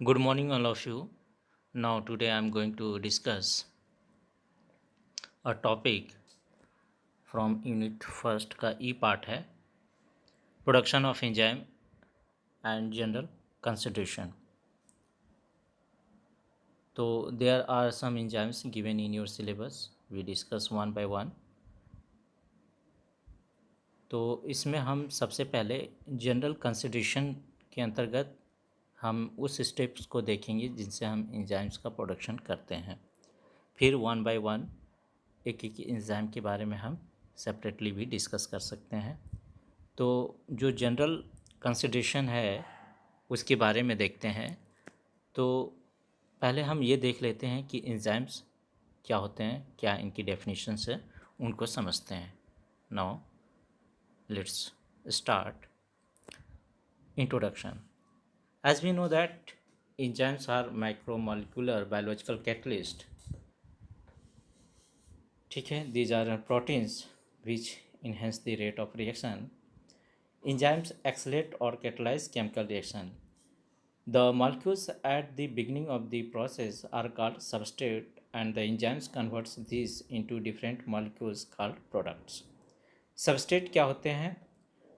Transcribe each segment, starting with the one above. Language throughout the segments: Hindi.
Good morning, all of you. Now, today I am going to discuss a topic from unit first का ई पार्ट है production of enzyme and general consideration. तो there are some enzymes given in your syllabus. We discuss one by one. तो इसमें हम सबसे पहले जनरल कंसिडरेशन के अंतर्गत हम उस स्टेप्स को देखेंगे जिनसे हम एंजाइम्स का प्रोडक्शन करते हैं. फिर वन बाय वन एक एक एंजाइम के बारे में हम सेपरेटली भी डिस्कस कर सकते हैं. तो जो जनरल कंसिडरेशन है उसके बारे में देखते हैं. तो पहले हम ये देख लेते हैं कि एंजाइम्स क्या होते हैं, क्या इनकी डेफिनेशंस है, उनको समझते हैं. Now let's start. Introduction. As we know that enzymes are macromolecular biological catalyst. ठीक है, these are proteins which enhance the rate of reaction. Enzymes accelerate or catalyze chemical reaction. The molecules at the beginning of the process are called substrate and the enzymes converts these into different molecules called products. Substrate क्या होते हैं?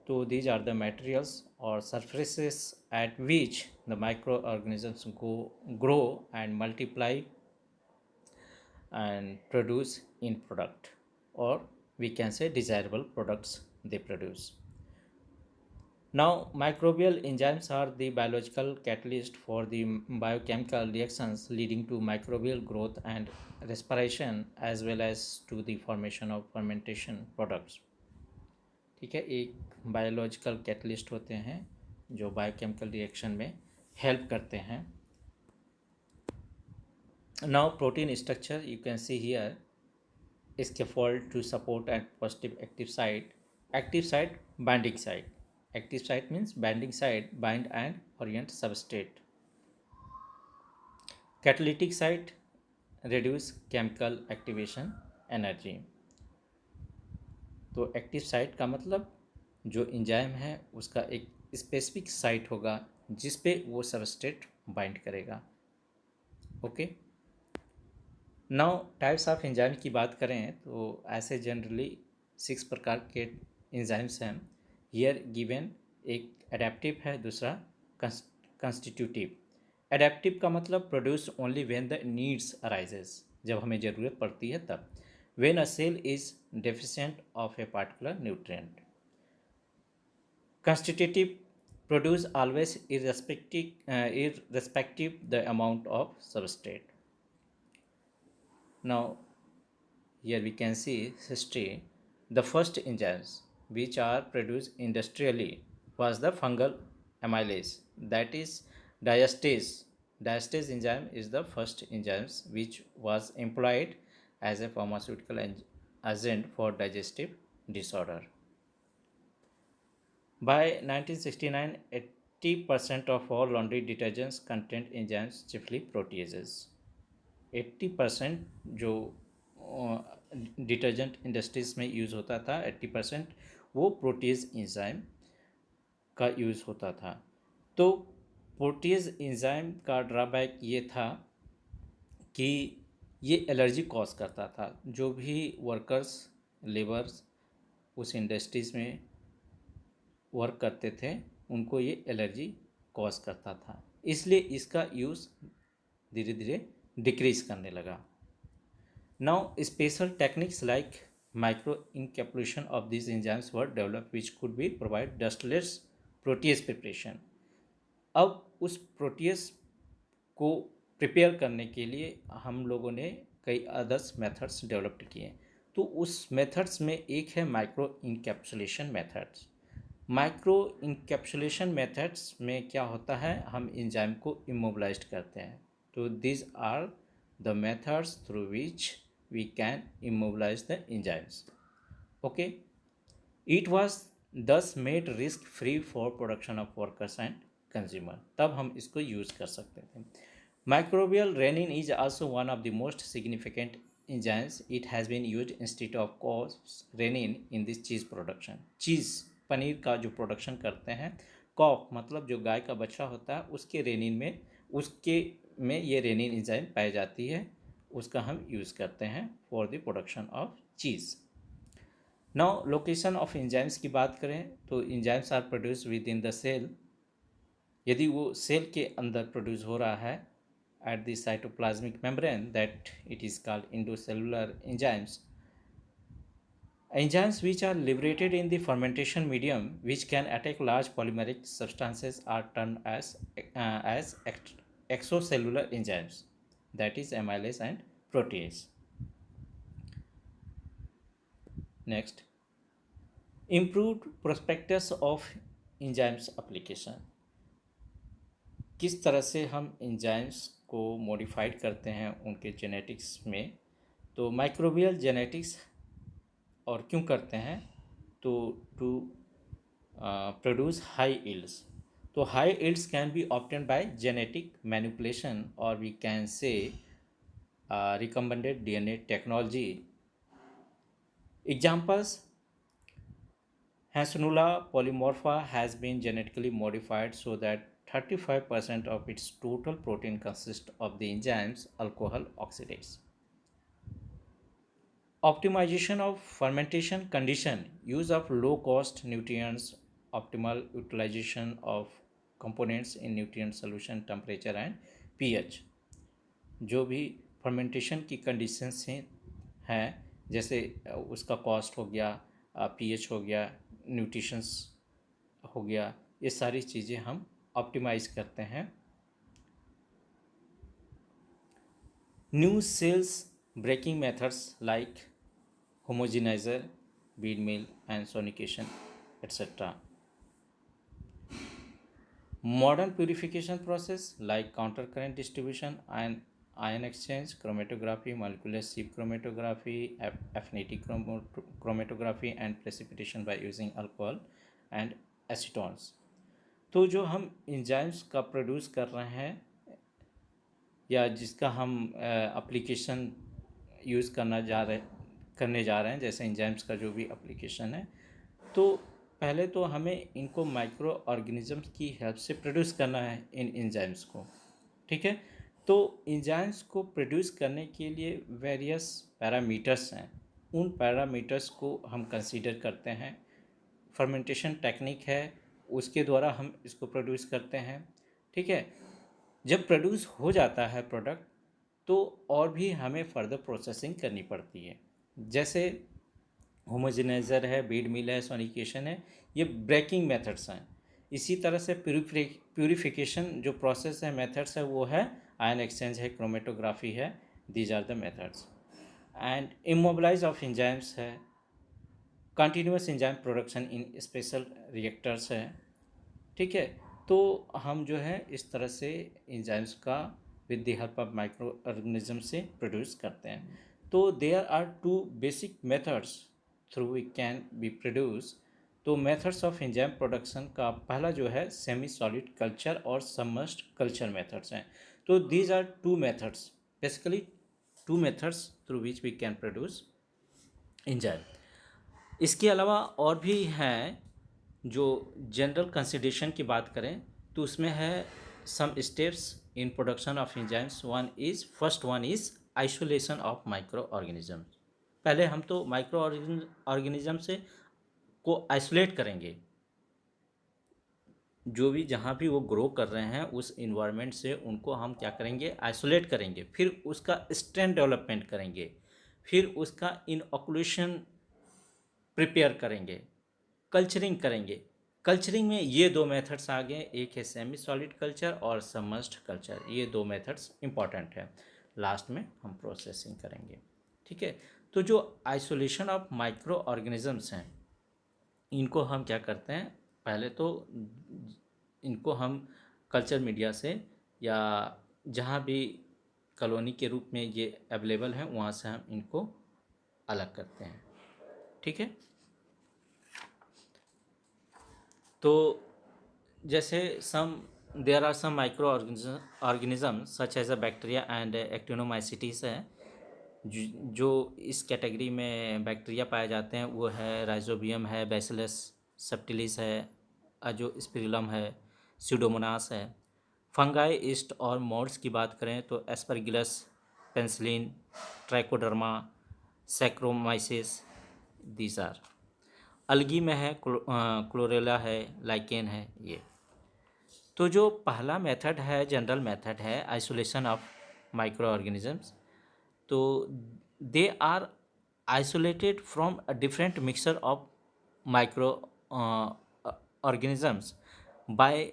तो these are the materials or surfaces at which the microorganisms grow and multiply and produce in product, or we can say desirable products they produce. Now, microbial enzymes are the biological catalyst for the biochemical reactions leading to microbial growth and respiration as well as to the formation of fermentation products. ठीक है, एक बायोलॉजिकल कैटलिस्ट होते हैं जो बायोकेमिकल रिएक्शन में हेल्प करते हैं. Now, protein structure you can see here. Scaffold to support and positive active site. Active site, binding site. Active site means binding site, bind and orient substrate. Catalytic site, reduce chemical activation energy. तो एक्टिव साइट का मतलब जो एंजाइम है उसका एक स्पेसिफिक साइट होगा जिस पे वो सबस्ट्रेट बाइंड करेगा. Okay. Now types of enzyme की बात करें तो ऐसे जनरली 6 प्रकार के एंजाइम्स हैं. हियर गिवन एक एडेप्टिव है, दूसरा कंस्टिट्यूटिव. एडेप्टिव का मतलब produce only when the needs arises, जब हमें ज़रूरत पड़ती है तब. When a cell is deficient of a particular nutrient. Constitutive produce always irrespective the amount of substrate. Now, here we can see history. The first enzymes which are produced industrially was the fungal amylase, that is diastase. Diastase enzyme is the first enzymes which was employed as a pharmaceutical agent for digestive disorder. By 1969, 80% of all laundry detergents contained enzymes, chiefly proteases. 80% जो डिटर्जेंट इंडस्ट्रीज़ में यूज़ होता था, 80% वो प्रोटीज़ एंजाइम का यूज़ होता था. तो प्रोटीज़ एंजाइम का ड्रॉबैक ये था कि ये एलर्जी कॉज करता था. जो भी वर्कर्स लेबर्स उस इंडस्ट्रीज़ में वर्क करते थे उनको ये एलर्जी कॉज करता था, इसलिए इसका यूज़ धीरे धीरे डिक्रीज करने लगा. Now, special techniques like microencapsulation of these enzymes were developed which could be provide dustless protease preparation. अब उस प्रोटीज को प्रिपेयर करने के लिए हम लोगों ने कई अदर्स मेथड्स डेवलप किए. तो उस मेथड्स में एक है माइक्रो इंकैप्सुलेशन मेथड्स. माइक्रो इंकैप्सुलेशन मेथड्स में क्या होता है, हम एंजाइम को इमोबिलाइज करते हैं. तो these are the methods through which we can immobilize the enzymes. Okay. It was thus made risk free for production of workers and consumer. तब हम इसको यूज़ कर सकते थे. Microbial renin is also one of the most significant enzymes. It has been used instead of cause renin in this cheese production. चीज़ पनीर का जो प्रोडक्शन करते हैं, कॉफ मतलब जो गाय का बच्चा होता है उसके रेनिन में उसके में ये रेनिन एंजाइम पाई जाती है, उसका हम यूज़ करते हैं फॉर द प्रोडक्शन ऑफ चीज़। नाउ लोकेशन ऑफ एंजाइम्स की बात करें तो enzymes are produce within the cell. यदि वो सेल के अंदर प्रोड्यूस हो रहा है at the cytoplasmic membrane, that it is called endocellular enzymes. Enzymes which are liberated in the fermentation medium, which can attack large polymeric substances, are termed as exocellular enzymes, that is amylase and protease. Next, improved prospectus of enzymes application. किस तरह से हम एंजाइम्स को मॉडिफाइड करते हैं उनके जेनेटिक्स में। तो माइक्रोबियल जेनेटिक्स और क्यों करते हैं, तो टू प्रोड्यूस हाई यील्ड्स। तो high yields can be obtained by genetic manipulation और we can say recombinant DNA technology. Examples: Hasnula polymorpha has been genetically modified so that 35% of its total protein consists of the enzymes alcohol oxidase. Optimization of fermentation condition, use of low cost nutrients, optimal utilization of components in nutrient solution, temperature and pH. जो भी फर्मेंटेशन की कंडीशंस हैं जैसे उसका कॉस्ट हो गया, पीएच हो गया, न्यूट्रिशंस हो गया, ये सारी चीज़ें हम ऑप्टिमाइज़ करते हैं। New cells breaking methods like homogenizer, bead mill and sonication, etc. Modern purification process like counter current distribution and ion exchange, chromatography, molecular sieve chromatography, affinity chromatography and precipitation by using alcohol and acetones. तो जो हम इंजाइम्स का प्रोड्यूस कर रहे हैं या जिसका हम एप्लीकेशन यूज़ करने जा रहे हैं, जैसे एंजाइम्स का जो भी एप्लीकेशन है, तो पहले तो हमें इनको माइक्रो ऑर्गेनिजम्स की हेल्प से प्रोड्यूस करना है इन एंजाइम्स को, ठीक है। तो एंजाइम्स को प्रोड्यूस करने के लिए वेरियस पैरामीटर्स हैं, उन पैरामीटर्स को हम कंसीडर करते हैं। फर्मेंटेशन टेक्निक है, उसके द्वारा हम इसको प्रोड्यूस करते हैं, ठीक है। जब प्रोड्यूस हो जाता है प्रोडक्ट, तो और भी हमें फर्दर प्रोसेसिंग करनी पड़ती है, जैसे होमोजेनाइज़र है, बीड मिल है, सोनिकेशन है, ये ब्रेकिंग मेथड्स हैं। इसी तरह से प्यूरिफिकेशन जो प्रोसेस है, मेथड्स है, वो है आयन एक्सचेंज है, क्रोमेटोग्राफी है, these are the methods. And immobilize of enzymes है, continuous enzyme production in special reactors है, ठीक है। तो हम जो है इस तरह से एंजाइम्स का with the help of microorganism से प्रोड्यूस करते हैं। तो there are two basic methods through we can be produce. तो मेथड्स ऑफ एंजाइम प्रोडक्शन का पहला जो है सेमी सॉलिड कल्चर और सबमर्ज्ड कल्चर मेथड्स हैं। तो these are two methods, basically two methods through which we can produce enzyme. इसके अलावा और भी हैं, जो जनरल कंसिडरेशन की बात करें तो उसमें है some steps in production of enzymes. First one is isolation of microorganism. पहले हम तो माइक्रो ऑर्गेनिज्म से को आइसोलेट करेंगे, जो भी जहाँ भी वो ग्रो कर रहे हैं उस इन्वायरमेंट से उनको हम क्या करेंगे, आइसोलेट करेंगे। फिर उसका स्ट्रेन डेवलपमेंट करेंगे, फिर उसका इनऑकुलेशन प्रिपेयर करेंगे, कल्चरिंग करेंगे। कल्चरिंग में ये दो मेथड्स आ गए, एक है सेमी सॉलिड कल्चर और सबमर्ज्ड कल्चर। ये दो मेथड्स इंपॉर्टेंट है, लास्ट में हम प्रोसेसिंग करेंगे, ठीक है। तो जो आइसोलेशन ऑफ माइक्रो ऑर्गेनिजम्स हैं, इनको हम क्या करते हैं, पहले तो इनको हम कल्चर मीडिया से या जहाँ भी कॉलोनी के रूप में ये अवेलेबल हैं वहाँ से हम इनको अलग करते हैं, ठीक है। तो जैसे there are some microorganism such as a bacteria and actinomycetes है, जो इस कैटेगरी में बैक्टीरिया पाए जाते हैं। वो है राइजोबियम है, बैसिलस सबटिलिस है, अजोस्पिरिलम है, स्यूडोमोनास है। फंगाई ईस्ट और मोड्स की बात करें तो Aspergillus, penicillin, Trichoderma, Saccharomyces, these are. Algae में है क्लोरेला है, लाइकेन है ये। तो जो पहला मेथड है, जनरल मेथड है आइसोलेशन ऑफ माइक्रो ऑर्गेनिजम्स, तो they are isolated from a different mixture of microorganisms by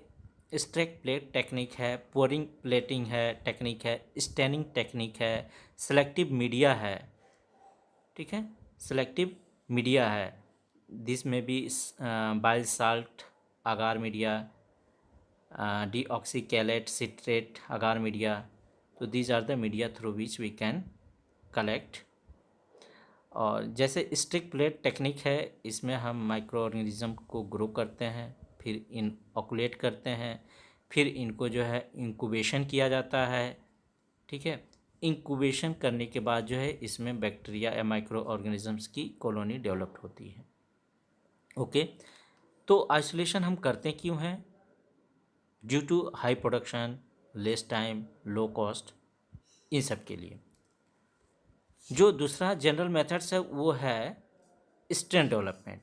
streak plate technique है, पोरिंग प्लेटिंग है टेक्निक है, स्टेनिंग टेक्निक है, सेलेक्टिव मीडिया है, ठीक है, सेलेक्टिव मीडिया है, दिस में भी bile salt agar media, deoxychelate citrate agar media. तो these are the media through which we can collect. और जैसे स्टिक प्लेट टेक्निक है, इसमें हम माइक्रो ऑर्गेनिज्म को ग्रो करते हैं, फिर इनऑकुलेट करते हैं, फिर इनको जो है इंक्यूबेशन किया जाता है, ठीक है। इंक्यूबेशन करने के बाद जो है इसमें बैक्टीरिया या माइक्रो ऑर्गेनिजम्स की कॉलोनी डेवलप होती है। ओके, तो आइसोलेशन हम करते क्यों हैं? Due to high production, less time, low cost, इन सब के लिए। जो दूसरा जनरल मेथड्स है वो है strain development.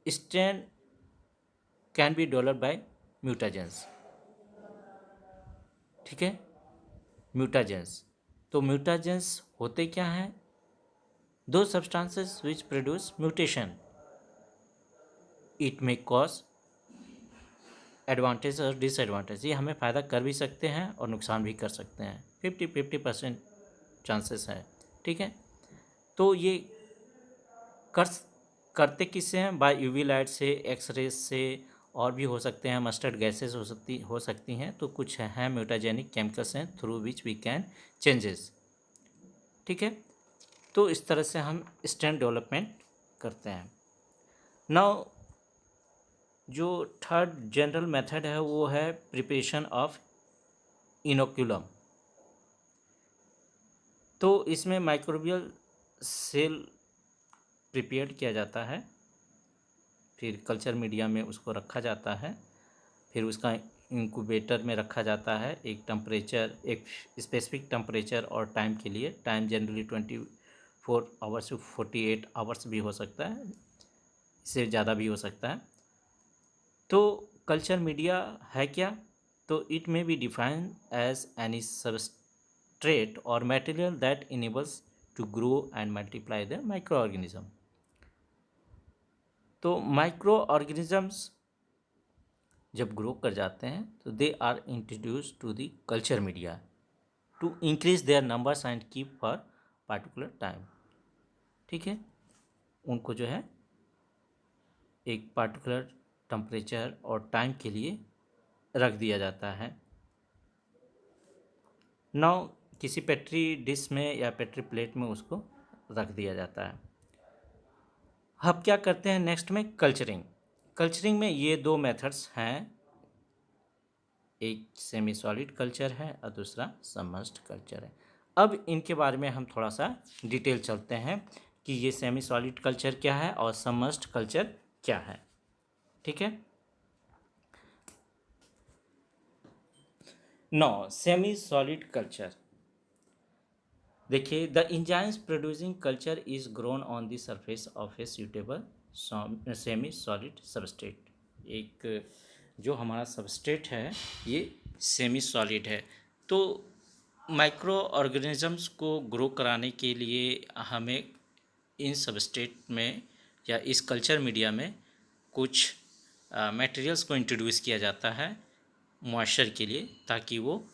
Strain can be develop by mutagens, ठीक है, म्यूटाजेंस। तो म्यूटाजेंस होते क्या हैं? दो substances which produce mutation, it may cause advantage और डिसएडवांटेज। ये हमें फ़ायदा कर भी सकते हैं और नुकसान भी कर सकते हैं, 50-50% चांसेस है, ठीक है। तो ये कर करते किससे हैं? बाय यूवी लाइट से, एक्सरेज से, और भी हो सकते हैं, मस्टर्ड गैसेस हो सकती हैं। तो कुछ हैं म्यूटाजेनिक केमिकल्स हैं through which we can changes, ठीक है। तो इस तरह से हम स्ट्रेन डेवलपमेंट करते हैं। नाउ जो थर्ड जनरल मेथड है वो है प्रिपरेशन ऑफ इनोक्यूलम। तो इसमें माइक्रोबियल सेल प्रिपेयर किया जाता है, फिर कल्चर मीडिया में उसको रखा जाता है, फिर उसका इंक्यूबेटर में रखा जाता है एक टेम्परेचर, एक स्पेसिफिक टेम्परेचर और टाइम के लिए। टाइम जनरली 24 आवर्स से 48 आवर्स भी हो सकता है, इससे ज़्यादा भी हो सकता है। तो कल्चर मीडिया है क्या? तो it may be defined as any substrate और material that enables to grow and multiply the micro organism. तो माइक्रो ऑर्गेनिजम्स जब ग्रो कर जाते हैं तो they are introduce to the culture media to increase their numbers and keep for particular time, ठीक है। उनको जो है एक पार्टिकुलर टेम्परेचर और टाइम के लिए रख दिया जाता है। नाउ किसी पेट्री डिश में या पेट्री प्लेट में उसको रख दिया जाता है। अब क्या करते हैं नेक्स्ट में? कल्चरिंग। कल्चरिंग में ये दो मेथड्स हैं, एक सेमी सॉलिड कल्चर है और दूसरा सबमर्ज्ड कल्चर है। अब इनके बारे में हम थोड़ा सा डिटेल चलते हैं कि ये सेमी सॉलिड कल्चर क्या है और सबमर्ज्ड कल्चर क्या है, ठीक है। नो सेमी सॉलिड कल्चर, देखिए, the enzymes producing culture is grown on the surface of a suitable semi solid substrate. एक जो हमारा सबस्ट्रेट है ये सेमी सॉलिड है। तो माइक्रो ऑर्गेनिजम्स को ग्रो कराने के लिए हमें इन सबस्ट्रेट में या इस कल्चर मीडिया में कुछ मटेरियल्स को इंट्रोड्यूस किया जाता है मॉइस्चर के लिए, ताकि वो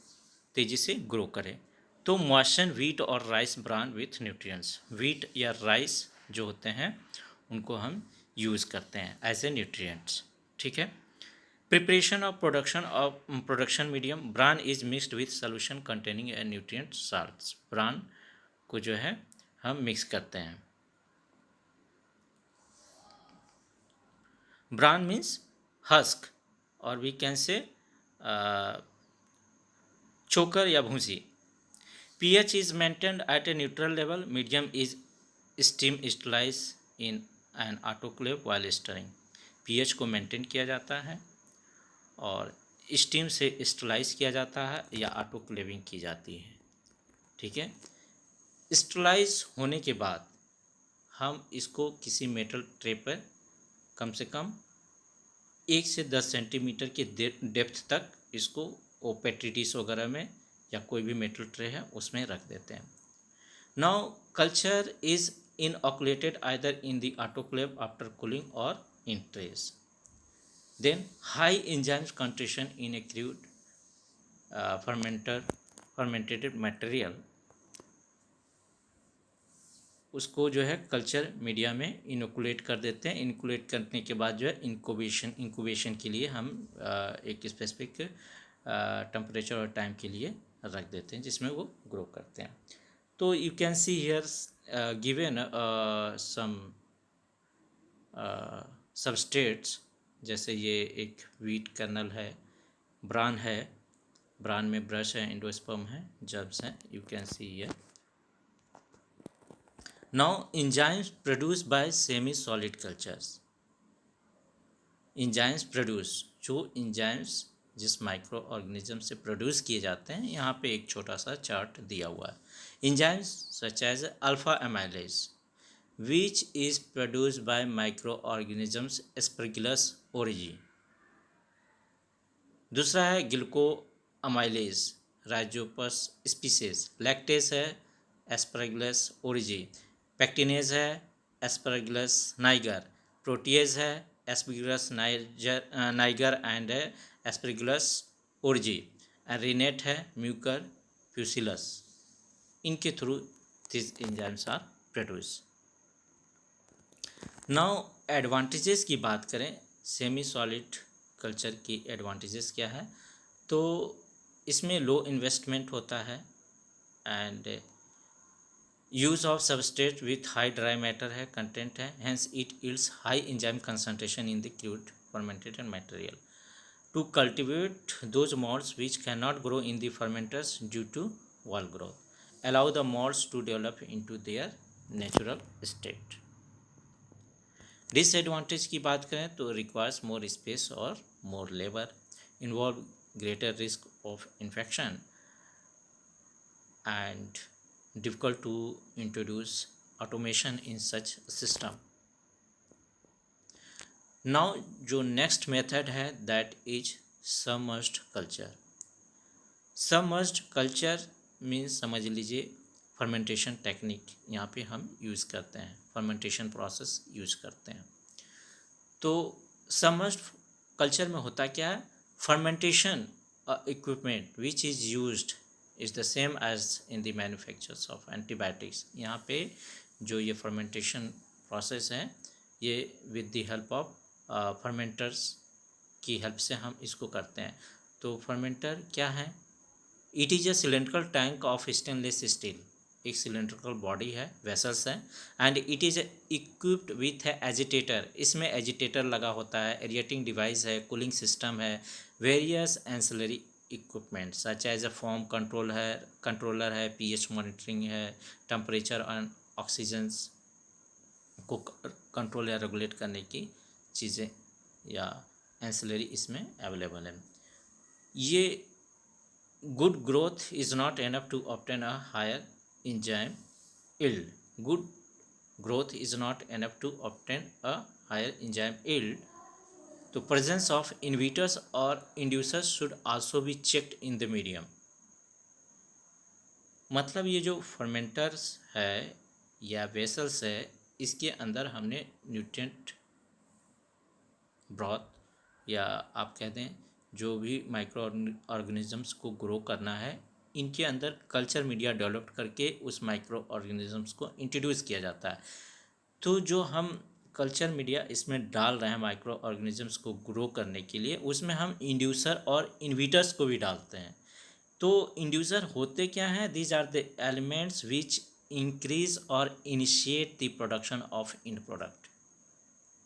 तेज़ी से ग्रो करे। तो मॉइस्चर व्हीट और rice bran with nutrients. Wheat या राइस जो होते हैं उनको हम यूज़ करते हैं एज ए न्यूट्रिएंट्स, ठीक है। Preparation of production medium, bran is mixed with solution containing A nutrient salts. Bran को जो है हम मिक्स करते हैं। ब्रान मीन्स हस्क और वी कैन से चोकर या भूसी। pH is maintained at a neutral level. Medium is steam sterilized in an autoclave while stirring. pH को मेंटेन किया जाता है और स्टीम से स्टरलाइज किया जाता है या ऑटोक्लेविंग की जाती है। ठीक है, स्टरलाइज होने के बाद हम इसको किसी मेटल ट्रे पर कम से कम 1 से 10 सेंटीमीटर की डेप्थ तक इसको वो पेट्री डिश वगैरह में या कोई भी मेटल ट्रे है उसमें रख देते हैं। Now culture is inoculated either in the autoclave after cooling or in trays. Then high enzyme concentration in a crude fermented material, उसको जो है कल्चर मीडिया में इनोकुलेट कर देते हैं। इनोकुलेट करने के बाद जो है इंक्यूबेशन के लिए हम एक स्पेसिफिक टेम्परेचर और टाइम के लिए रख देते हैं जिसमें वो ग्रो करते हैं। तो you can see here given some substrates, जैसे ये एक वीट कर्नल है, ब्रान है, ब्रान में ब्रश है, एंडोस्पर्म है, जर्म्स हैं, you can see here. Now enzymes produced by semi solid cultures, enzymes produce, जो enzymes जिस माइक्रो ऑर्गेनिज्म से प्रोड्यूस किए जाते हैं, यहाँ पे एक छोटा सा चार्ट दिया हुआ है। enzymes such as alpha amylase which is produced by microorganisms Aspergillus oryzae, दूसरा है glucoamylase Rhizopus species, lactase है एस्परगिलस ओरिजी, पैक्टिनेज है एस्परगिलस नाइगर, प्रोटीएज है Aspergillus niger and Aspergillus oryzae, rennet है म्यूकर फ्यूसिलस। इनके through this enzymes are produce. Now advantages की बात करें, सेमी सॉलिड कल्चर की एडवांटेजेस क्या है, तो इसमें लो इन्वेस्टमेंट होता है and use of substrate with high dry matter है कंटेंट है, hence it yields high enzyme concentration in the crude fermented material to cultivate those malts which cannot grow in the fermenters due to wall growth, allow the malts to develop into their natural state. Disadvantage की बात करें तो रिक्वायर्स मोर स्पेस और more labour, involve greater risk of infection and difficult to introduce automation in such system. Now जो नेक्स्ट मेथड है that is submerged culture. Submerged culture means समझ लीजिए फर्मेंटेशन टेक्निक यहाँ पे हम यूज़ करते हैं, फर्मेंटेशन प्रोसेस यूज़ करते हैं। तो सबमर्ज्ड कल्चर में होता क्या है, fermentation equipment which is used is the same as in the manufactures of antibiotics. यहाँ पे जो ये फर्मेंटेशन प्रोसेस है ये with the help of fermenters की हेल्प से हम इसको करते हैं। तो फर्मेंटर क्या है, it is a cylindrical tank of stainless steel, एक सिलेंड्रिकल बॉडी है, वेसल्स है, and it is equipped with agitator, इसमें एजिटेटर लगा होता है, एरिएटिंग डिवाइस है, कूलिंग सिस्टम है, various ancillary equipment such as a form controller है, पीएच मॉनिटरिंग है, टेम्परेचर एंड ऑक्सीजन को कंट्रोल या रेगुलेट करने की चीज़ें या एंसिलरी इसमें अवेलेबल है। ये good growth is not enough to obtain a higher enzyme yield. Good growth is not enough to obtain a higher enzyme yield. तो presence of inhibitors or inducers should also be checked in the medium. मतलब ये जो फर्मेंटर्स है या वेसल्स है, इसके अंदर हमने न्यूट्रिएंट ब्रॉथ या आप कह दें जो भी माइक्रो ऑर्गेनिजम्स को ग्रो करना है, इनके अंदर कल्चर मीडिया डेवलप करके उस माइक्रो ऑर्गेनिजम्स को इंट्रोड्यूस किया जाता है। तो जो हम कल्चर मीडिया इसमें डाल रहे हैं माइक्रो ऑर्गेनिजम्स को ग्रो करने के लिए, उसमें हम इंड्यूसर और इन्विटर्स को भी डालते हैं। तो इंड्यूसर होते क्या हैं, these are the elements which increase और initiate the production of end product.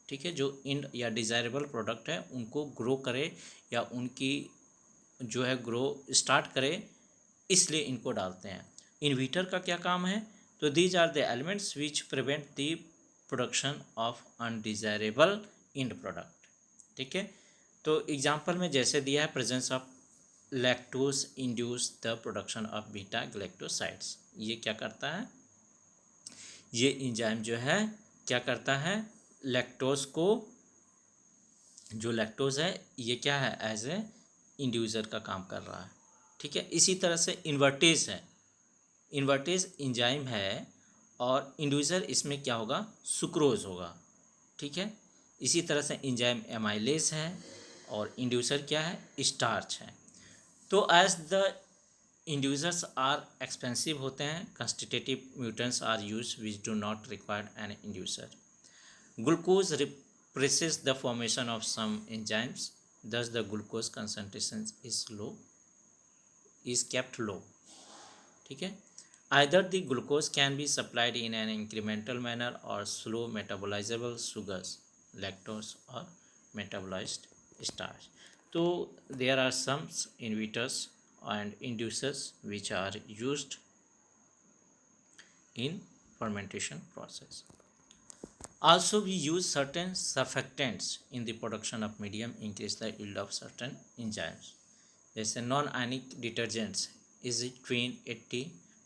ठीक है, जो इंड या डिज़ायरेबल प्रोडक्ट है उनको ग्रो करे या उनकी जो है ग्रो स्टार्ट करे, इसलिए इनको डालते हैं। इन्हीबिटर का क्या काम है, तो these are the elements which prevent the production of undesirable end product. ठीक है, तो एग्जाम्पल में जैसे दिया है, presence of lactose induce the production of beta galactosides. ये क्या करता है, ये एंजाइम जो है क्या करता है, लैक्टोज को, जो लैक्टोज है ये क्या है, एज ए इंड्यूसर का काम कर रहा है। ठीक है, इसी तरह से इन्वर्टेज है, इन्वर्टेज एंजाइम है और इंड्यूसर इसमें क्या होगा, सुक्रोज होगा। ठीक है, इसी तरह से एंजाइम एमाइलेज है और इंड्यूसर क्या है, स्टार्च है। तो as the inducers are expensive होते हैं, constitutive mutants are use which do not require an inducer. Glucose represses the formation of some enzymes, thus the glucose concentration is kept low. ठीक है, either the glucose can be supplied in an incremental manner or slow metabolizable sugars, lactose or metabolized starch. So there are some inhibitors and inducers which are used in fermentation process. Also, we use certain surfactants in the production of medium, increase the yield of certain enzymes. जैसे non ionic detergents is Tween 80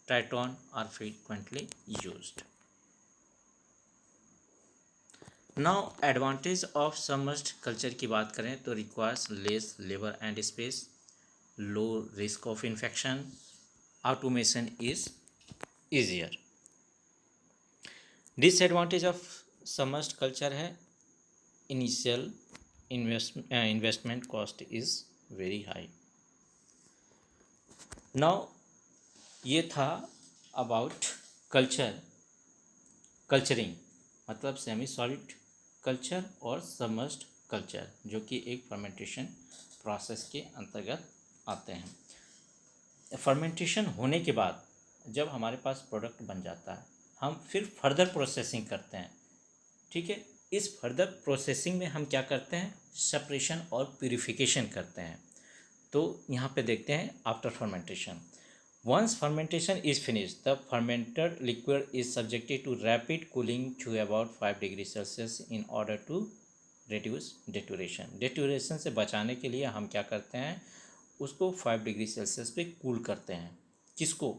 Triton are frequently used. Now advantage of submerged culture की बात करें तो requires less labour and space, low risk of infection, automation is easier. Disadvantage of submerged culture है, initial investment cost is very high. Now ये था अबाउट कल्चरिंग, मतलब सेमी सॉलिड कल्चर और सबमर्ज्ड कल्चर, जो कि एक फर्मेंटेशन प्रोसेस के अंतर्गत आते हैं. फर्मेंटेशन होने के बाद जब हमारे पास प्रोडक्ट बन जाता है, हम फिर फर्दर प्रोसेसिंग करते हैं. ठीक है, इस फर्दर प्रोसेसिंग में हम क्या करते हैं, सेपरेशन और प्यूरिफिकेशन करते हैं. तो यहाँ पे देखते हैं after fermentation. Once fermentation is finish, the fermented liquid is subjected to rapid cooling to about 5 degree Celsius in order to reduce denaturation. Denaturation से बचाने के लिए हम क्या करते हैं, उसको 5 डिग्री सेल्सियस पे कूल करते हैं. किसको,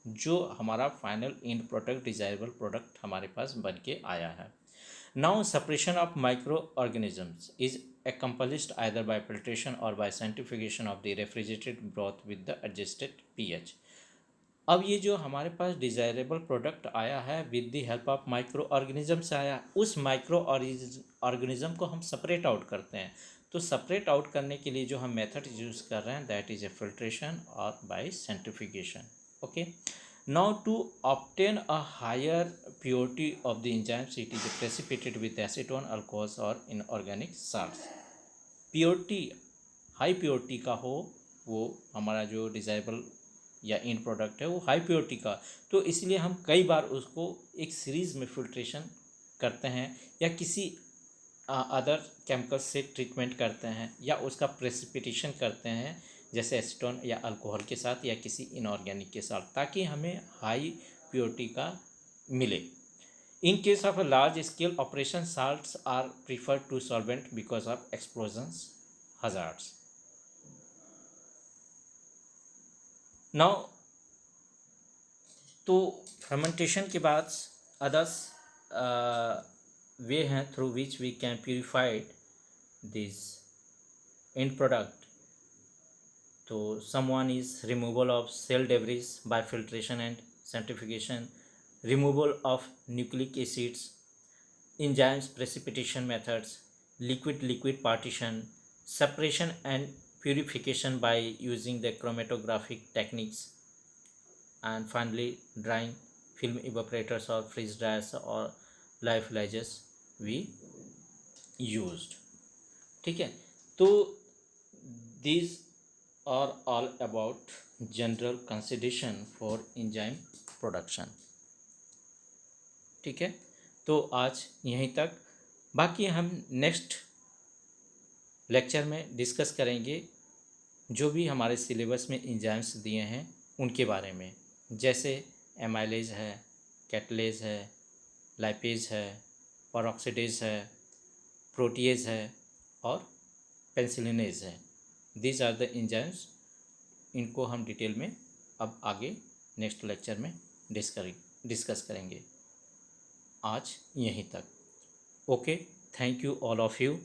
जो हमारा final and product, desirable product हमारे पास बन के आया है. Now, separation of microorganisms is accomplished either by filtration or by centrifugation of the refrigerated broth with the adjusted pH. अब ये जो हमारे पास डिज़ायरेबल प्रोडक्ट आया है with the help of microorganism से आया, उस माइक्रो ऑर्गेनिज्म को हम सेपरेट आउट करते हैं. तो सेपरेट आउट करने के लिए जो हम मेथड यूज़ कर रहे हैं, दैट इज़ ए फिल्ट्रेशन और by centrifugation. Okay, now to obtain a higher purity of the enzymes, it is precipitated with acetone, alcohols or inorganic salts. Purity high purity का हो, वो हमारा जो डिज़ायरेबल या इन प्रोडक्ट है वो हाई प्योरिटी का, तो इसलिए हम कई बार उसको एक सीरीज़ में फिल्ट्रेशन करते हैं या किसी अदर केमिकल से ट्रीटमेंट करते हैं या उसका प्रेसिपिटेशन करते हैं, जैसे एसीटोन या अल्कोहल के साथ या किसी इनऑर्गेनिक के साथ, ताकि हमें हाई प्योरिटी का मिले. In case of a large scale operation, salts are preferred to solvent because of explosions hazards. Now तो फर्मेंटेशन के बाद अदर्स वे हैं through which we can purified this end product. तो someone is removal of cell debris by filtration and centrifugation, removal of nucleic acids, enzymes precipitation methods, liquid partition, separation and purification by using the chromatographic techniques, and finally drying, film evaporators or freeze dryers or lyophilizers we used. ठीक है, तो these are all about general consideration for enzyme production. ठीक है, तो आज यहीं तक. बाकी हम नेक्स्ट लेक्चर में डिस्कस करेंगे जो भी हमारे सिलेबस में एंजाइम्स दिए हैं उनके बारे में, जैसे एमाइलेज है, कैटलेज है, लाइपेज है, पेरोक्सिडेज है, प्रोटीएज है और पेंसिलिनेज है। These are the enzymes. इनको हम डिटेल में अब आगे नेक्स्ट लेक्चर में डिस्कस करेंगे। आज यहीं तक। Okay, thank you all of you.